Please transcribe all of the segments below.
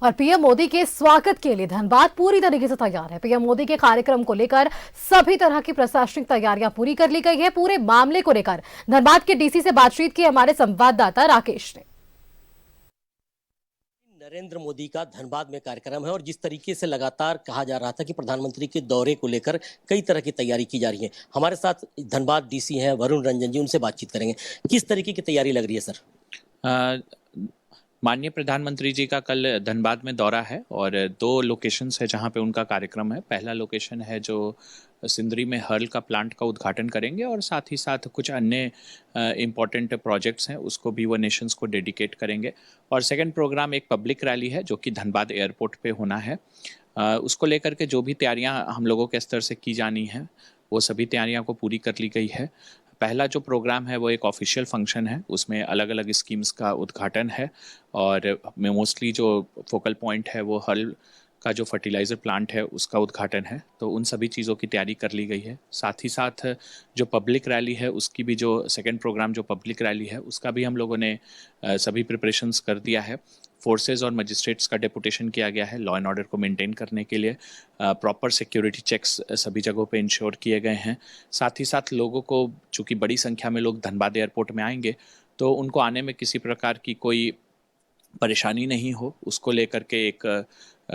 और पीएम मोदी के स्वागत के लिए धनबाद पूरी तरीके से तैयार है। पीएम मोदी के कार्यक्रम को लेकर सभी तरह की प्रशासनिक तैयारियां पूरी कर ली गई है। पूरे मामले को लेकर धनबाद के डीसी से बातचीत की हमारे संवाददाता राकेश ने। नरेंद्र मोदी का धनबाद में कार्यक्रम है और जिस तरीके से लगातार कहा जा रहा था कि प्रधानमंत्री के दौरे को लेकर कई तरह की तैयारी की जा रही है। हमारे साथ धनबाद डीसी हैं वरुण रंजन जी, उनसे बातचीत करेंगे। किस तरीके की तैयारी लग रही है सर? माननीय प्रधानमंत्री जी का कल धनबाद में दौरा है और दो लोकेशंस है जहां पे उनका कार्यक्रम है। पहला लोकेशन है जो सिंदरी में हर्ल का प्लांट का उद्घाटन करेंगे और साथ ही साथ कुछ अन्य इम्पॉर्टेंट प्रोजेक्ट्स हैं उसको भी वो नेशंस को डेडिकेट करेंगे। और सेकंड प्रोग्राम एक पब्लिक रैली है जो कि धनबाद एयरपोर्ट पे होना है। उसको लेकर के जो भी तैयारियां हम लोगों के स्तर से की जानी है वो सभी तैयारियां को पूरी कर ली गई है। पहला जो प्रोग्राम है वो एक ऑफिशियल फंक्शन है, उसमें अलग अलग स्कीम्स का उद्घाटन है और मोस्टली जो फोकल पॉइंट है वो हल का जो फर्टिलाइज़र प्लांट है उसका उद्घाटन है। तो उन सभी चीज़ों की तैयारी कर ली गई है। साथ ही साथ जो पब्लिक रैली है उसकी भी, जो सेकंड प्रोग्राम जो पब्लिक रैली है उसका भी हम लोगों ने सभी प्रिपरेशंस कर दिया है। फोर्सेस और मजिस्ट्रेट्स का डेपुटेशन किया गया है लॉ एंड ऑर्डर को मेंटेन करने के लिए। प्रॉपर सिक्योरिटी चेक्स सभी जगहों पे इंश्योर किए गए हैं। साथ ही साथ लोगों को, चूँकि बड़ी संख्या में लोग धनबाद एयरपोर्ट में आएंगे, तो उनको आने में किसी प्रकार की कोई परेशानी नहीं हो, उसको लेकर के एक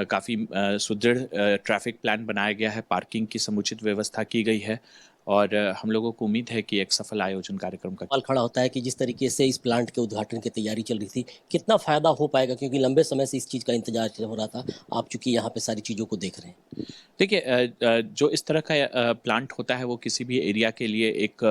काफ़ी सुदृढ़ ट्रैफिक प्लान बनाया गया है। पार्किंग की समुचित व्यवस्था की गई है और हम लोगों को उम्मीद है कि एक सफल आयोजन कार्यक्रम का सवाल खड़ा होता है कि जिस तरीके से इस प्लांट के उद्घाटन की तैयारी चल रही थी, कितना फायदा हो पाएगा, क्योंकि लंबे समय से इस चीज़ का इंतजार हो रहा था। आप चूंकि यहाँ पे सारी चीज़ों को देख रहे हैं। देखिए, जो इस तरह का प्लांट होता है वो किसी भी एरिया के लिए एक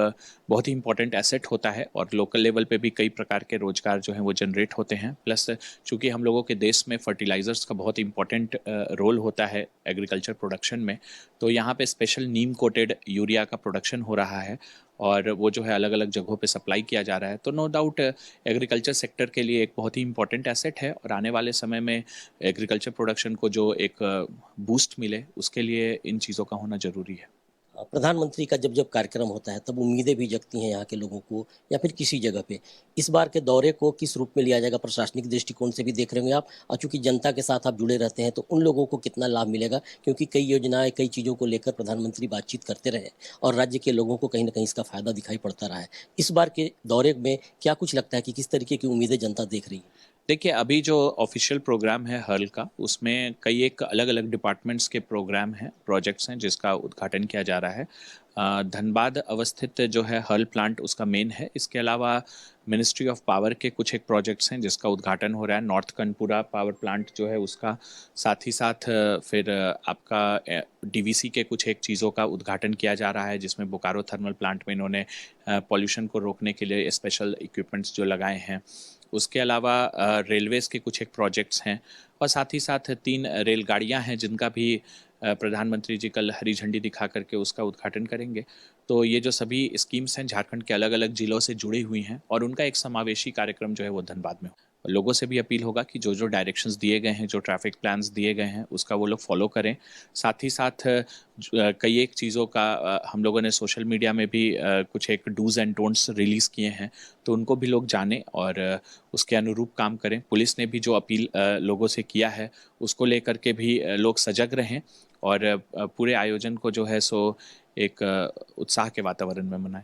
बहुत ही इंपॉर्टेंट एसेट होता है और लोकल लेवल पे भी कई प्रकार के रोजगार जो हैं वो जनरेट होते हैं। प्लस चूंकि हम लोगों के देश में फर्टिलाइजर्स का बहुत इंपॉर्टेंट रोल होता है एग्रीकल्चर प्रोडक्शन में, तो यहाँ पे स्पेशल नीम कोटेड यूरिया का प्रोडक्शन हो रहा है और वो जो है अलग अलग जगहों पे सप्लाई किया जा रहा है। तो नो डाउट एग्रीकल्चर सेक्टर के लिए एक बहुत ही इंपॉर्टेंट एसेट है और आने वाले समय में एग्रीकल्चर प्रोडक्शन को जो एक बूस्ट मिले उसके लिए इन चीज़ों का होना ज़रूरी है। प्रधानमंत्री का जब जब कार्यक्रम होता है तब उम्मीदें भी जगती हैं यहाँ के लोगों को, या फिर किसी जगह पे। इस बार के दौरे को किस रूप में लिया जाएगा? प्रशासनिक दृष्टिकोण से भी देख रहे होंगे आप, और चूंकि जनता के साथ आप जुड़े रहते हैं तो उन लोगों को कितना लाभ मिलेगा, क्योंकि कई योजनाएं, कई चीज़ों को लेकर प्रधानमंत्री बातचीत करते रहे और राज्य के लोगों को कहीं ना कहीं इसका फायदा दिखाई पड़ता रहा है। इस बार के दौरे में क्या कुछ लगता है कि किस तरीके की उम्मीदें जनता देख रही है? देखिए, अभी जो ऑफिशियल प्रोग्राम है हर्ल का, उसमें कई एक अलग अलग डिपार्टमेंट्स के प्रोग्राम हैं, प्रोजेक्ट्स हैं जिसका उद्घाटन किया जा रहा है। धनबाद अवस्थित जो है हर्ल प्लांट उसका मेन है। इसके अलावा मिनिस्ट्री ऑफ पावर के कुछ एक प्रोजेक्ट्स हैं जिसका उद्घाटन हो रहा है। नॉर्थ कनपुरा पावर प्लांट जो है उसका, साथ ही साथ फिर आपका डीवीसी के कुछ एक चीज़ों का उद्घाटन किया जा रहा है, जिसमें बोकारो थर्मल प्लांट में इन्होंने पॉल्यूशन को रोकने के लिए स्पेशल इक्विपमेंट्स जो लगाए हैं। उसके अलावा रेलवेज़ के कुछ एक प्रोजेक्ट्स हैं और साथ ही साथ 3 रेलगाड़ियां हैं जिनका भी प्रधानमंत्री जी कल हरी झंडी दिखा करके उसका उद्घाटन करेंगे। तो ये जो सभी स्कीम्स हैं झारखंड के अलग अलग जिलों से जुड़ी हुई हैं और उनका एक समावेशी कार्यक्रम जो है वो धनबाद में हो। लोगों से भी अपील होगा कि जो जो डायरेक्शंस दिए गए हैं, जो ट्रैफिक प्लान्स दिए गए हैं, उसका वो लोग फॉलो करें। साथ ही साथ कई एक चीज़ों का हम लोगों ने सोशल मीडिया में भी कुछ एक डूज़ एंड डोंट्स रिलीज़ किए हैं, तो उनको भी लोग जानें और उसके अनुरूप काम करें। पुलिस ने भी जो अपील लोगों से किया है उसको लेकर के भी लोग सजग रहें और पूरे आयोजन को जो है सो एक उत्साह के वातावरण में मनाएं।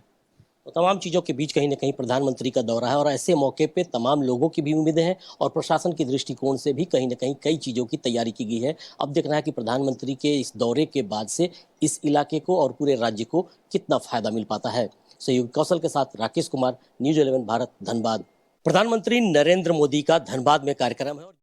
तो तमाम चीज़ों के बीच कहीं न कहीं प्रधानमंत्री का दौरा है और ऐसे मौके पे तमाम लोगों की भी उम्मीदें हैं और प्रशासन के दृष्टिकोण से भी कहीं न कहीं कई चीज़ों की तैयारी की गई है। अब देखना है कि प्रधानमंत्री के इस दौरे के बाद से इस इलाके को और पूरे राज्य को कितना फ़ायदा मिल पाता है। सहयोगी कौशल के साथ राकेश कुमार, न्यूज़ 11 भारत, धनबाद। प्रधानमंत्री नरेंद्र मोदी का धनबाद में कार्यक्रम है।